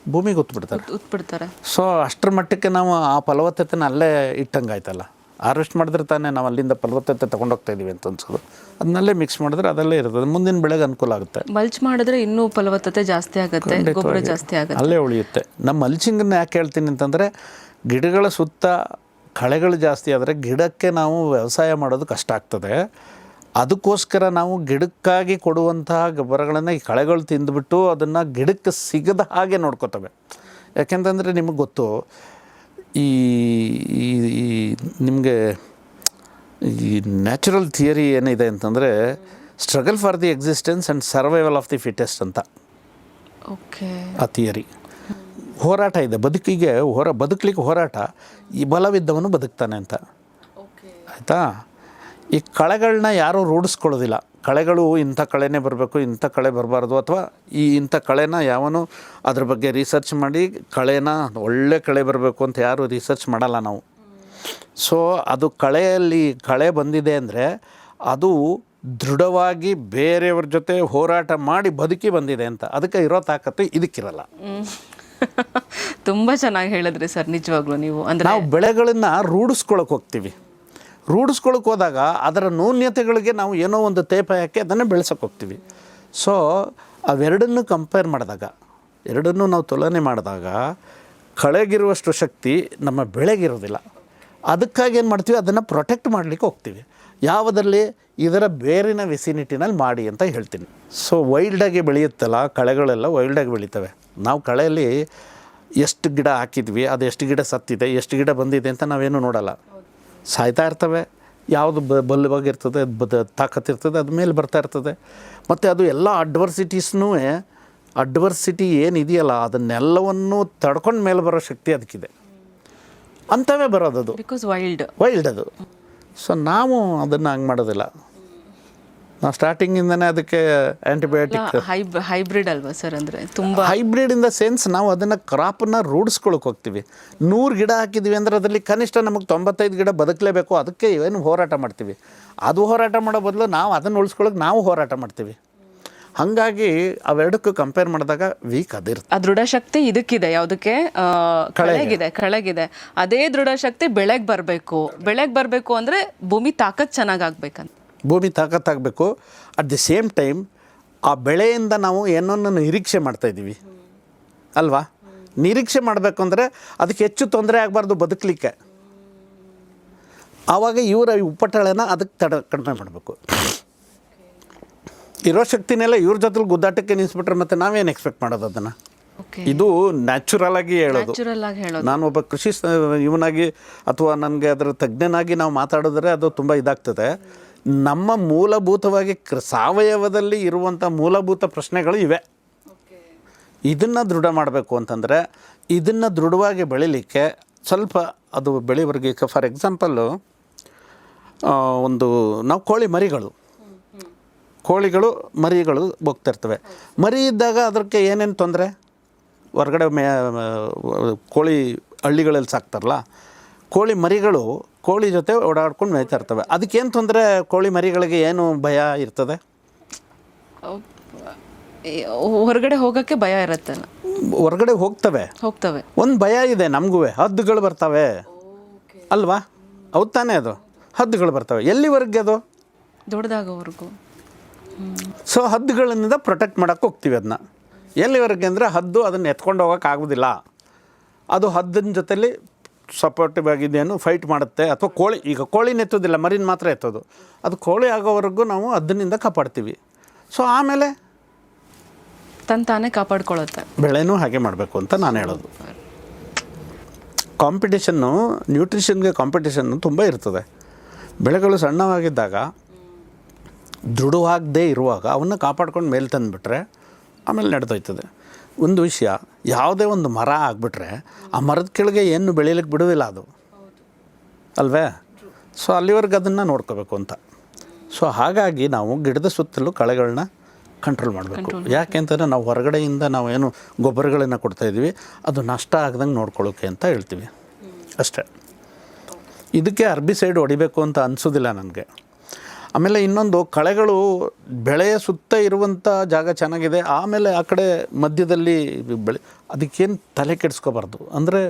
ಭೂಮಿಗೆ ಉತ್ಬಿಡ್ತಾರೆ. ಸೊ ಅಷ್ಟರ ಮಟ್ಟಕ್ಕೆ ನಾವು ಆ ಫಲವತ್ತತೆನ ಅಲ್ಲೇ ಇಟ್ಟಂಗಾಯ್ತಲ್ಲ. ಹಾರ್ವೆಸ್ಟ್ ಮಾಡಿದ್ರೆ ತಾನೇ ನಾವು ಅಲ್ಲಿಂದ ಫಲವತ್ತತೆ ತೊಗೊಂಡೋಗ್ತಾ ಇದ್ದೀವಿ ಅಂತ ಅನ್ಸೋದು. ಅದನ್ನಲ್ಲೇ ಮಿಕ್ಸ್ ಮಾಡಿದ್ರೆ ಅದಲ್ಲೇ ಇರ್ತದೆ, ಮುಂದಿನ ಬೆಳೆಗೆ ಅನುಕೂಲ ಆಗುತ್ತೆ. ಮಲ್ಚ್ ಮಾಡಿದ್ರೆ ಇನ್ನೂ ಫಲವತ್ತತೆ ಜಾಸ್ತಿ ಆಗುತ್ತೆ, ಗೊಬ್ಬರ ಜಾಸ್ತಿ ಆಗುತ್ತೆ, ಅಲ್ಲೇ ಉಳಿಯುತ್ತೆ. ನಮ್ಮ ಮಲ್ಚಿಂಗನ್ನು ಯಾಕೆ ಹೇಳ್ತೀನಿ ಅಂತಂದರೆ, ಗಿಡಗಳ ಸುತ್ತ ಕಳೆಗಳು ಜಾಸ್ತಿ ಆದರೆ ಗಿಡಕ್ಕೆ ನಾವು ವ್ಯವಸಾಯ ಮಾಡೋದು ಕಷ್ಟ ಆಗ್ತದೆ. ಅದಕ್ಕೋಸ್ಕರ ನಾವು ಗಿಡಕ್ಕಾಗಿ ಕೊಡುವಂತಹ ಗೊಬ್ಬರಗಳನ್ನು ಈ ಕಳೆಗಳು ತಿಂದುಬಿಟ್ಟು ಅದನ್ನು ಗಿಡಕ್ಕೆ ಸಿಗದ ಹಾಗೆ ನೋಡ್ಕೋತವೆ. ಯಾಕೆಂತಂದರೆ ನಿಮಗೆ ಗೊತ್ತು, ಈ ನಿಮಗೆ ಈ ನ್ಯಾಚುರಲ್ ಥಿಯರಿ ಏನಿದೆ ಅಂತಂದರೆ, struggle for the existence and survival of the fittest ಅಂತ. ಆ ಥಿಯರಿ ಹೋರಾಟ ಇದೆ, ಬದುಕಲಿಕ್ಕೆ ಹೋರಾಟ. ಈ ಬಲವಿದ್ದವನು ಬದುಕ್ತಾನೆ ಅಂತ. ಆಯಿತಾ? ಈ ಕಳೆಗಳನ್ನ ಯಾರೂ ರೂಢಿಸ್ಕೊಳ್ಳೋದಿಲ್ಲ. ಕಳೆಗಳು ಇಂಥ ಕಳೆನೇ ಬರಬೇಕು, ಇಂಥ ಕಳೆ ಬರಬಾರ್ದು, ಅಥವಾ ಇಂಥ ಕಳೆನ ಯಾವನು ಅದ್ರ ಬಗ್ಗೆ ರಿಸರ್ಚ್ ಮಾಡಿ ಕಳೆನ ಒಳ್ಳೆ ಕಳೆ ಬರಬೇಕು ಅಂತ ಯಾರು ರಿಸರ್ಚ್ ಮಾಡಲ್ಲ ನಾವು. ಸೊ ಅದು ಕಳೆ ಬಂದಿದೆ ಅಂದರೆ ಅದು ದೃಢವಾಗಿ ಬೇರೆಯವ್ರ ಜೊತೆ ಹೋರಾಟ ಮಾಡಿ ಬದುಕಿ ಬಂದಿದೆ ಅಂತ. ಅದಕ್ಕೆ ಇರೋ ತಾಕತ್ತು ಇದಕ್ಕಿರಲ್ಲ. ತುಂಬ ಚೆನ್ನಾಗಿ ಹೇಳಿದ್ರಿ ಸರ್, ನಿಜವಾಗ್ಲೂ ನೀವು. ಅಂದರೆ ನಾವು ಬೆಳೆಗಳನ್ನು ರೂಢಿಸ್ಕೊಳಕ್ಕೆ ಹೋಗ್ತೀವಿ. ರೂಢಿಸ್ಕೊಳಕ್ಕೆ ಹೋದಾಗ ಅದರ ನ್ಯೂನ್ಯತೆಗಳಿಗೆ ನಾವು ಏನೋ ಒಂದು ತೇಪ ಹಾಕಿ ಅದನ್ನು ಬೆಳೆಸೋಕೆ ಹೋಗ್ತೀವಿ. ಸೊ ಅವೆರಡನ್ನು ಕಂಪೇರ್ ಮಾಡಿದಾಗ, ಎರಡನ್ನೂ ನಾವು ತುಲನೆ ಮಾಡಿದಾಗ ಕಳೆಗಿರುವಷ್ಟು ಶಕ್ತಿ ನಮ್ಮ ಬೆಳೆಗಿರೋದಿಲ್ಲ. ಅದಕ್ಕಾಗಿ ಏನು ಮಾಡ್ತೀವಿ, ಅದನ್ನು ಪ್ರೊಟೆಕ್ಟ್ ಮಾಡಲಿಕ್ಕೆ ಹೋಗ್ತೀವಿ. ಯಾವುದರಲ್ಲಿ? ಇದರ ಬೇರಿನ ವಿಸಿನಿಟಿನಲ್ಲಿ ಮಾಡಿ ಅಂತ ಹೇಳ್ತೀನಿ. ಸೊ ವೈಲ್ಡಾಗಿ ಬೆಳೆಯುತ್ತಲ್ಲ ಕಳೆಗಳೆಲ್ಲ ವೈಲ್ಡಾಗಿ ಬೆಳೀತವೆ. ನಾವು ಕಳೆಯಲ್ಲಿ ಎಷ್ಟು ಗಿಡ ಹಾಕಿದ್ವಿ, ಅದು ಎಷ್ಟು ಗಿಡ ಸತ್ತಿದೆ, ಎಷ್ಟು ಗಿಡ ಬಂದಿದೆ ಅಂತ ನಾವೇನು ನೋಡಲ್ಲ. ಸಾಯ್ತಾ ಇರ್ತವೆ. ಯಾವುದು ಬಲ್ಲವಾಗಿರ್ತದೆ, ತಾಕತ್ತಿರ್ತದೆ, ಅದು ಮೇಲೆ ಬರ್ತಾ ಇರ್ತದೆ. ಮತ್ತು ಅದು ಎಲ್ಲ ಅಡ್ವರ್ಸಿಟಿ ಏನಿದೆಯಲ್ಲ ಅದನ್ನೆಲ್ಲವನ್ನು ತಡ್ಕೊಂಡು ಮೇಲೆ ಬರೋ ಶಕ್ತಿ ಅದಕ್ಕಿದೆ. ಅಂಥವೇ ಬರೋದದು, ಬಿಕಾಸ್ ವೈಲ್ಡ್ ಅದು. ಸೊ ನಾವು ಅದನ್ನು ಹಂಗೆ ಮಾಡೋದಿಲ್ಲ. ನಾವು ಸ್ಟಾರ್ಟಿಂಗಿಂದನೇ ಅದಕ್ಕೆ ಆ್ಯಂಟಿಬಯೋಟಿಕ್ ಹೈಬ್ರಿಡ್ ಅಲ್ವಾ ಸರ್? ಅಂದರೆ ತುಂಬ ಹೈಬ್ರಿಡ್ ಇನ್ ದ ಸೆನ್ಸ್ ನಾವು ಅದನ್ನು ಕ್ರಾಪನ್ನು ರೂಢಿಸ್ಕೊಳಕ್ಕೆ ಹೋಗ್ತೀವಿ. 100 ಗಿಡ ಹಾಕಿದ್ವಿ ಅಂದರೆ ಅದರಲ್ಲಿ ಕನಿಷ್ಠ ನಮಗೆ 95 ಗಿಡ ಬದುಕಲೇಬೇಕು. ಅದಕ್ಕೆ ಏನು ಹೋರಾಟ ಮಾಡ್ತೀವಿ. ಅದು ಹೋರಾಟ ಮಾಡೋ ಬದಲು ನಾವು ಅದನ್ನು ಉಳಿಸ್ಕೊಳ್ಳೋಕೆ ನಾವು ಹೋರಾಟ ಮಾಡ್ತೀವಿ. ಹಾಗಾಗಿ ಅವೆರಡಕ್ಕೂ ಕಂಪೇರ್ ಮಾಡಿದಾಗ ವೀಕ್ ಅದಿರುತ್ತೆ. ಆ ದೃಢ ಶಕ್ತಿ ಇದಕ್ಕಿದೆ, ಯಾವುದಕ್ಕೆ? ಕಳೆಗಿದೆ. ಅದೇ ದೃಢ ಶಕ್ತಿ ಬೆಳೆಗೆ ಬರಬೇಕು ಅಂದರೆ ಭೂಮಿ ತಾಕತ್ತು ಚೆನ್ನಾಗಾಗಬೇಕಂತ. ಭೂಮಿ ತಾಕತ್ತಾಗಬೇಕು. ಅಟ್ ದಿ ಸೇಮ್ ಟೈಮ್ ಆ ಬೆಳೆಯಿಂದ ನಾವು ಏನನ್ನು ನಿರೀಕ್ಷೆ ಮಾಡ್ತಾಯಿದ್ದೀವಿ ಅಲ್ವಾ? ನಿರೀಕ್ಷೆ ಮಾಡಬೇಕು ಅಂದರೆ ಅದಕ್ಕೆ ಹೆಚ್ಚು ತೊಂದರೆ ಆಗಬಾರ್ದು ಬದುಕಲಿಕ್ಕೆ. ಆವಾಗ ಇವರ ಉಪಟಳನ ಅದಕ್ಕೆ ಕಡಿಮೆ ಮಾಡಬೇಕು. ಇರೋ ಶಕ್ತಿನೆಲ್ಲ ಇವ್ರ ಜೊತೆಲಿ ಗುದ್ದಾಟಕ್ಕೆ ನಿಲ್ಲಿಸ್ಬಿಟ್ರೆ ಮತ್ತೆ ನಾವೇನು ಎಕ್ಸ್ಪೆಕ್ಟ್ ಮಾಡೋದು ಅದನ್ನು? ಇದು ನ್ಯಾಚುರಲ್ ಆಗಿ ಹೇಳೋದು. ನಾನು ಒಬ್ಬ ಕೃಷಿ ಇವನಾಗಿ ಅಥವಾ ನನಗೆ ಅದರ ತಜ್ಞನಾಗಿ ನಾವು ಮಾತಾಡಿದ್ರೆ ಅದು ತುಂಬ ಇದಾಗ್ತದೆ. ನಮ್ಮ ಮೂಲಭೂತವಾಗಿ ಸಾವಯವದಲ್ಲಿ ಇರುವಂಥ ಮೂಲಭೂತ ಪ್ರಶ್ನೆಗಳು ಇವೆ. ಇದನ್ನು ದೃಢ ಮಾಡಬೇಕು ಅಂತಂದರೆ ಇದನ್ನು ದೃಢವಾಗಿ ಬೆಳೀಲಿಕ್ಕೆ ಸ್ವಲ್ಪ ಅದು ಬೆಳೆವರೆಗೆ. ಫಾರ್ ಎಕ್ಸಾಂಪಲ್ಲು ನಾವು ಮರಿಗಳು ಹೋಗ್ತಿರ್ತವೆ. ಮರಿ ಇದ್ದಾಗ ಅದಕ್ಕೆ ಏನೇನು ತೊಂದರೆ? ಹೊರಗಡೆ ಕೋಳಿ ಹಳ್ಳಿಗಳಲ್ಲಿ ಸಾಕ್ತಾರಲ್ಲ, ಕೋಳಿ ಮರಿಗಳು ಕೋಳಿ ಜೊತೆ ಓಡಾಡ್ಕೊಂಡು ಮೇಯ್ತಾ ಇರ್ತವೆ. ಅದಕ್ಕೇನು ತೊಂದರೆ? ಕೋಳಿ ಮರಿಗಳಿಗೆ ಏನು ಭಯ ಇರ್ತದೆ? ಹೊರಗಡೆ ಹೋಗೋಕ್ಕೆ ಭಯ ಇರುತ್ತೆ. ಹೊರಗಡೆ ಹೋಗ್ತವೆ. ಒಂದು ಭಯ ಇದೆ ನಮಗೂ, ಹದ್ದುಗಳು ಬರ್ತವೆ ಅಲ್ವಾ? ಹೌದು ತಾನೇ? ಅದು ಹದ್ದುಗಳು ಬರ್ತವೆ. ಎಲ್ಲಿವರೆಗೆ? ಅದು ದೊಡ್ಡದಾಗೋವರೆಗೂ. ಸೊ ಹದ್ದುಗಳಿಂದ ಪ್ರೊಟೆಕ್ಟ್ ಮಾಡೋಕ್ಕೆ ಹೋಗ್ತೀವಿ. ಅದನ್ನ ಎಲ್ಲಿವರೆಗೆ ಅಂದರೆ ಹದ್ದು ಅದನ್ನು ಎತ್ಕೊಂಡು ಹೋಗೋಕೆ ಆಗೋದಿಲ್ಲ. ಅದು ಹದ್ದಿನ ಜೊತೆಲಿ ಸಪೋರ್ಟಿವ್ ಆಗಿದೆಯೇನು ಫೈಟ್ ಮಾಡುತ್ತೆ. ಅಥವಾ ಕೋಳಿನ ಎತ್ತೋದಿಲ್ಲ, ಮರಿನ ಮಾತ್ರ ಎತ್ತೋದು. ಅದು ಕೋಳಿ ಆಗೋವರೆಗೂ ನಾವು ಹದ್ದಿನಿಂದ ಕಾಪಾಡ್ತೀವಿ. ಸೊ ಆಮೇಲೆ ತಾನೇ ಕಾಪಾಡ್ಕೊಳ್ಳುತ್ತೆ. ಬೆಳೆನೂ ಹಾಗೆ ಮಾಡಬೇಕು ಅಂತ ನಾನು ಹೇಳೋದು. ಕಾಂಪಿಟೇಷನ್ನು, ನ್ಯೂಟ್ರಿಷನ್ಗೆ ಕಾಂಪಿಟೇಷನ್ನು ತುಂಬ ಇರ್ತದೆ. ಬೆಳೆಗಳು ಸಣ್ಣವಾಗಿದ್ದಾಗ ದೃಢವಾಗದೇ ಇರುವಾಗ ಅವನ್ನ ಕಾಪಾಡ್ಕೊಂಡು ಮೇಲೆ ತಂದುಬಿಟ್ರೆ ಆಮೇಲೆ ನಡೆದೋಯ್ತದೆ. ಒಂದು ವಿಷಯ, ಯಾವುದೇ ಒಂದು ಮರ ಆಗಿಬಿಟ್ರೆ ಆ ಮರದ ಕೆಳಗೆ ಏನು ಬೆಳೀಲಿಕ್ಕೆ ಬಿಡೋದಿಲ್ಲ ಅದು ಅಲ್ವೇ? ಸೊ ಅಲ್ಲಿವರೆಗೆ ಅದನ್ನು ನೋಡ್ಕೋಬೇಕು ಅಂತ. ಸೊ ಹಾಗಾಗಿ ನಾವು ಗಿಡದ ಸುತ್ತಲೂ ಕಳೆಗಳನ್ನ ಕಂಟ್ರೋಲ್ ಮಾಡಬೇಕು. ಯಾಕೆ ಅಂತಂದರೆ ನಾವು ಹೊರಗಡೆಯಿಂದ ನಾವೇನು ಗೊಬ್ಬರಗಳನ್ನು ಕೊಡ್ತಾಯಿದ್ವಿ ಅದು ನಷ್ಟ ಆಗ್ದಂಗೆ ನೋಡ್ಕೊಳ್ಳೋಕೆ ಅಂತ ಹೇಳ್ತೀವಿ ಅಷ್ಟೇ. ಇದಕ್ಕೆ ಹರ್ಬಿಸೈಡ್ ಹೊಡಿಬೇಕು ಅಂತ ಅನಿಸೋದಿಲ್ಲ ನನಗೆ. ಆಮೇಲೆ ಇನ್ನೊಂದು, ಕಳೆಗಳು ಬೆಳೆಯ ಸುತ್ತ ಇರುವಂಥ ಜಾಗ ಚೆನ್ನಾಗಿದೆ, ಆಮೇಲೆ ಆ ಕಡೆ ಮಧ್ಯದಲ್ಲಿ ಅದಕ್ಕೇನು ತಲೆ ಕೆಡಿಸ್ಕೋಬಾರ್ದು. ಅಂದರೆ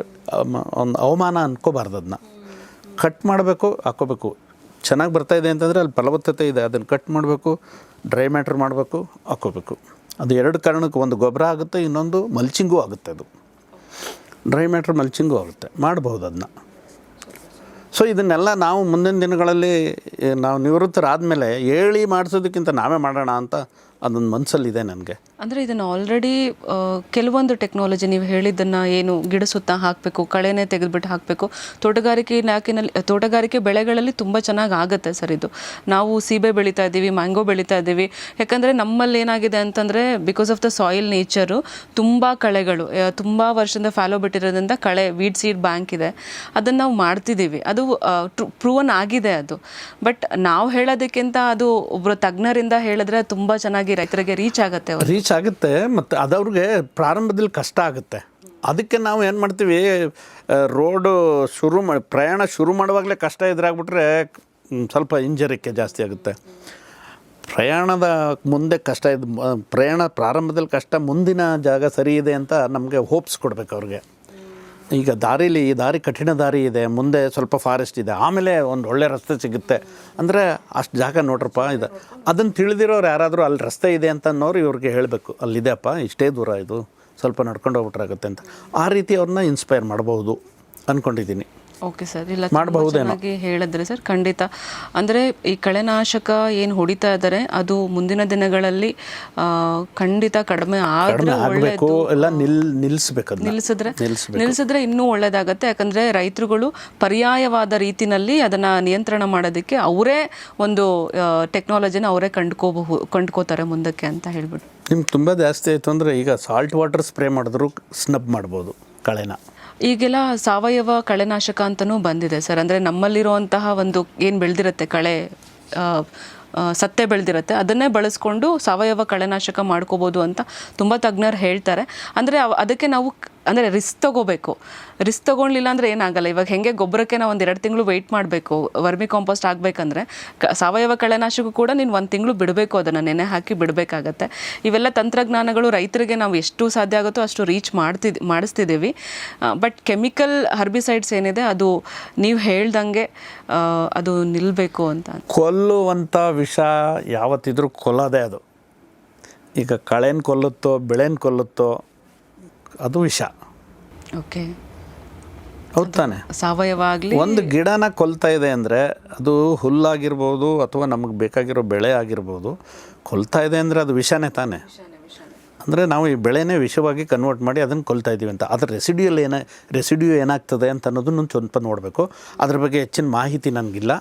ಒಂದು ಅವಮಾನ ಅಂದ್ಕೋಬಾರ್ದು. ಅದನ್ನ ಕಟ್ ಮಾಡಬೇಕು, ಹಾಕ್ಕೋಬೇಕು. ಚೆನ್ನಾಗಿ ಬರ್ತಾಯಿದೆ ಅಂತಂದರೆ ಅಲ್ಲಿ ಫಲವತ್ತತೆ ಇದೆ, ಅದನ್ನು ಕಟ್ ಮಾಡಬೇಕು, ಡ್ರೈ ಮ್ಯಾಟ್ರ್ ಮಾಡಬೇಕು, ಹಾಕ್ಕೋಬೇಕು. ಅದು ಎರಡು ಕಾರಣಕ್ಕೆ, ಒಂದು ಗೊಬ್ಬರ ಆಗುತ್ತೆ, ಇನ್ನೊಂದು ಮಲ್ಚಿಂಗೂ ಆಗುತ್ತೆ. ಅದು ಡ್ರೈ ಮ್ಯಾಟ್ರ್ ಮಲ್ಚಿಂಗೂ ಆಗುತ್ತೆ, ಮಾಡ್ಬೋದು ಅದನ್ನ. ಸೊ ಇದನ್ನೆಲ್ಲ ನಾವು ಮುಂದಿನ ದಿನಗಳಲ್ಲಿ ನಾವು ನಿವೃತ್ತರಾದಮೇಲೆ ಹೇಳಿ ಮಾಡಿಸೋದಕ್ಕಿಂತ ನಾವೇ ಮಾಡೋಣ ಅಂತ ಅದೊಂದು ಮನಸ್ಸಲ್ಲಿದೆ ನನಗೆ. ಅಂದರೆ ಇದನ್ನು ಆಲ್ರೆಡಿ ಕೆಲವೊಂದು ಟೆಕ್ನಾಲಜಿ ನೀವು ಹೇಳಿದ್ದನ್ನು, ಏನು ಗಿಡ ಸುತ್ತ ಹಾಕಬೇಕು, ಕಳೆನೇ ತೆಗೆದುಬಿಟ್ಟು ಹಾಕಬೇಕು, ತೋಟಗಾರಿಕೆ ಬೆಳೆಗಳಲ್ಲಿ ತುಂಬ ಚೆನ್ನಾಗಿ ಆಗುತ್ತೆ ಸರ್ ಇದು. ನಾವು ಸೀಬೆ ಬೆಳೀತಾ ಇದ್ದೀವಿ, ಮ್ಯಾಂಗೋ ಬೆಳೀತಾ ಇದ್ದೀವಿ. ಯಾಕಂದರೆ ನಮ್ಮಲ್ಲಿ ಏನಾಗಿದೆ ಅಂತಂದರೆ because of the soil nature ತುಂಬ ಕಳೆಗಳು ತುಂಬ ವರ್ಷದಿಂದ ಫಾಲೋ ಬಿಟ್ಟಿರೋದ್ರಿಂದ ವೀಡ್ ಸೀಡ್ ಬ್ಯಾಂಕ್ ಇದೆ, ಅದನ್ನು ನಾವು ಮಾಡ್ತಿದ್ದೀವಿ. ಅದು ಪ್ರೂವನ್ ಆಗಿದೆ ಅದು. ಬಟ್ ನಾವು ಹೇಳೋದಕ್ಕಿಂತ ಅದು ಒಬ್ಬರು ತಜ್ಞರಿಂದ ಹೇಳಿದ್ರೆ ತುಂಬ ಚೆನ್ನಾಗಿ ರೈತರಿಗೆ ರೀಚ್ ಆಗುತ್ತೆ. ಮತ್ತು ಅದವ್ರಿಗೆ ಪ್ರಾರಂಭದಲ್ಲಿ ಕಷ್ಟ ಆಗುತ್ತೆ. ಅದಕ್ಕೆ ನಾವು ಏನು ಮಾಡ್ತೀವಿ, ರೋಡು ಪ್ರಯಾಣ ಶುರು ಮಾಡುವಾಗಲೇ ಕಷ್ಟ ಎದುರಾಗ್ಬಿಟ್ರೆ ಸ್ವಲ್ಪ ಇಂಜರಿಕೆ ಜಾಸ್ತಿ ಆಗುತ್ತೆ. ಪ್ರಯಾಣದ ಮುಂದೆ ಕಷ್ಟ ಪ್ರಯಾಣ ಪ್ರಾರಂಭದಲ್ಲಿ ಕಷ್ಟ, ಮುಂದಿನ ಜಾಗ ಸರಿ ಇದೆ ಅಂತ ನಮಗೆ ಹೋಪ್ಸ್ ಕೊಡಬೇಕು ಅವ್ರಿಗೆ. ಈಗ ದಾರೀಲಿ ಈ ದಾರಿ ಕಠಿಣ ದಾರಿ ಇದೆ, ಮುಂದೆ ಸ್ವಲ್ಪ ಫಾರೆಸ್ಟ್ ಇದೆ, ಆಮೇಲೆ ಒಂದು ಒಳ್ಳೆ ರಸ್ತೆ ಸಿಗುತ್ತೆ ಅಂದರೆ ಅಷ್ಟು ಜಾಗ ನೋಡ್ರಪ್ಪ ಇದೆ. ಅದನ್ನು ತಿಳಿದಿರೋರು ಯಾರಾದರೂ ಅಲ್ಲಿ ರಸ್ತೆ ಇದೆ ಅಂತ ಅನ್ನೋರು ಇವ್ರಿಗೆ ಹೇಳಬೇಕು, ಅಲ್ಲಿದೆಯಪ್ಪ ಇಷ್ಟೇ ದೂರ ಇದು, ಸ್ವಲ್ಪ ನಡ್ಕೊಂಡು ಹೋಗ್ಬಿಟ್ರಾಗುತ್ತೆ ಅಂತ. ಆ ರೀತಿ ಅವ್ರನ್ನ ಇನ್ಸ್ಪೈರ್ ಮಾಡ್ಬೋದು ಅಂದ್ಕೊಂಡಿದ್ದೀನಿ. ಓಕೆ ಸರ್, ಇಲ್ಲ ಚೆನ್ನಾಗಿ ಹೇಳಿದ್ರೆ ಸರ್, ಖಂಡಿತ. ಅಂದರೆ ಈ ಕಳೆನಾಶಕ ಏನು ಹೊಡಿತಾ ಇದ್ದಾರೆ ಅದು ಮುಂದಿನ ದಿನಗಳಲ್ಲಿ ಖಂಡಿತ ಕಡಿಮೆ ಆಗಬೇಕು, ಎಲ್ಲ ನಿಲ್ಲಿಸಿದ್ರೆ ಇನ್ನೂ ಒಳ್ಳೇದಾಗತ್ತೆ. ಯಾಕಂದರೆ ರೈತರುಗಳು ಪರ್ಯಾಯವಾದ ರೀತಿನಲ್ಲಿ ಅದನ್ನು ನಿಯಂತ್ರಣ ಮಾಡೋದಕ್ಕೆ ಅವರೇ ಒಂದು ಟೆಕ್ನಾಲಜಿನ ಅವರೇ ಕಂಡ್ಕೋತಾರೆ ಮುಂದಕ್ಕೆ ಅಂತ ಹೇಳ್ಬಿಟ್ಟು. ನಿಮ್ಗೆ ತುಂಬ ಜಾಸ್ತಿ ಆಯಿತು ಅಂದರೆ ಈಗ ಸಾಲ್ಟ್ ವಾಟರ್ ಸ್ಪ್ರೇ ಮಾಡಿದ್ರು ಸ್ನಬ್ ಮಾಡ್ಬೋದು ಕಳೆನ. ಈಗೆಲ್ಲ ಸಾವಯವ ಕಳೆನಾಶಕ ಅಂತಲೂ ಬಂದಿದೆ ಸರ್. ಅಂದರೆ ನಮ್ಮಲ್ಲಿರುವಂತಹ ಒಂದು ಏನು ಬೆಳೆದಿರುತ್ತೆ ಕಳೆ, ಸತ್ತೆ ಬೆಳೆದಿರುತ್ತೆ, ಅದನ್ನೇ ಬಳಸ್ಕೊಂಡು ಸಾವಯವ ಕಳೆನಾಶಕ ಮಾಡ್ಕೋಬೋದು ಅಂತ ತುಂಬ ತಜ್ಞರು ಹೇಳ್ತಾರೆ. ಅಂದರೆ ಅದಕ್ಕೆ ನಾವು ಅಂದರೆ ರಿಸ್ಕ್ ತೊಗೊಳ್ಳಿಲ್ಲ ಅಂದರೆ ಏನಾಗಲ್ಲ. ಇವಾಗ ಹೆಂಗೆ ಗೊಬ್ಬರಕ್ಕೆ ನಾವು ಒಂದು 2 ತಿಂಗಳು ವೆಯ್ಟ್ ಮಾಡಬೇಕು ವರ್ಮಿ ಕಾಂಪೋಸ್ಟ್ ಆಗಬೇಕಂದ್ರೆ, ಸಾವಯವ ಕಳೆನಾಶಕ ಕೂಡ ನೀನು 1 ತಿಂಗಳು ಬಿಡಬೇಕು, ಅದನ್ನು ನೆನೆ ಹಾಕಿ ಬಿಡಬೇಕಾಗತ್ತೆ. ಇವೆಲ್ಲ ತಂತ್ರಜ್ಞಾನಗಳು ರೈತರಿಗೆ ನಾವು ಎಷ್ಟು ಸಾಧ್ಯ ಆಗುತ್ತೋ ಅಷ್ಟು ರೀಚ್ ಮಾಡಿಸ್ತಿದ್ದೀವಿ. ಬಟ್ ಕೆಮಿಕಲ್ ಹರ್ಬಿಸೈಡ್ಸ್ ಏನಿದೆ ಅದು ನೀವು ಹೇಳ್ದಂಗೆ ಅದು ನಿಲ್ಲಬೇಕು ಅಂತ. ಕೊಲ್ಲುವಂಥ ವಿಷ ಯಾವತ್ತಿದ್ರೂ ಕೊಲ್ಲೋದೇ ಅದು. ಈಗ ಕಳೆನ ಕೊಲ್ಲುತ್ತೋ ಬೆಳೆನ ಕೊಲ್ಲುತ್ತೋ ಅದು ವಿಷ. ಓಕೆ, ಹೌದು ತಾನೆ? ಸಾವಯವ ಆಗಲಿ, ಒಂದು ಗಿಡನ ಕೊಲ್ತಾ ಇದೆ ಅಂದರೆ ಅದು ಹುಲ್ಲಾಗಿರ್ಬೋದು ಅಥವಾ ನಮಗೆ ಬೇಕಾಗಿರೋ ಬೆಳೆ ಆಗಿರ್ಬೋದು, ಕೊಲ್ತಾ ಇದೆ ಅಂದರೆ ಅದು ವಿಷನೇ ತಾನೆ. ಅಂದರೆ ನಾವು ಈ ಬೆಳೆನೇ ವಿಷವಾಗಿ ಕನ್ವರ್ಟ್ ಮಾಡಿ ಅದನ್ನು ಕೊಲ್ತಾ ಇದ್ದೀವಿ ಅಂತ. ಅದರ ರೆಸಿಡ್ಯೂ ಏನಾಗ್ತದೆ ಅಂತ ಅನ್ನೋದನ್ನು ಸ್ವಲ್ಪ ನೋಡಬೇಕು. ಅದ್ರ ಬಗ್ಗೆ ಹೆಚ್ಚಿನ ಮಾಹಿತಿ ನನಗಿಲ್ಲ.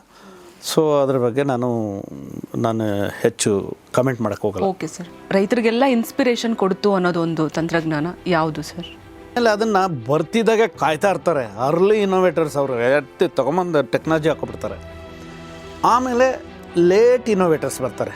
ಸೊ ಅದ್ರ ಬಗ್ಗೆ ನಾನು ಹೆಚ್ಚು ಕಮೆಂಟ್ ಮಾಡೋಕ್ಕೆ ಹೋಗಲ್ಲ. ಓಕೆ ಸರ್, ರೈತರಿಗೆಲ್ಲ ಇನ್ಸ್ಪಿರೇಷನ್ ಕೊಡ್ತು ಅನ್ನೋದೊಂದು ತಂತ್ರಜ್ಞಾನ ಯಾವುದು ಸರ್? ಆಮೇಲೆ ಅದನ್ನು ಬರ್ತಿದ್ದಾಗೆ ಕಾಯ್ತಾ ಇರ್ತಾರೆ ಅರ್ಲಿ ಇನೋವೇಟರ್ಸ್. ಅವರು ತೊಗೊಂಬಂದು ಟೆಕ್ನಾಲಜಿ ಹಾಕೊಬಿಡ್ತಾರೆ, ಆಮೇಲೆ ಲೇಟ್ ಇನೋವೇಟರ್ಸ್ ಬರ್ತಾರೆ.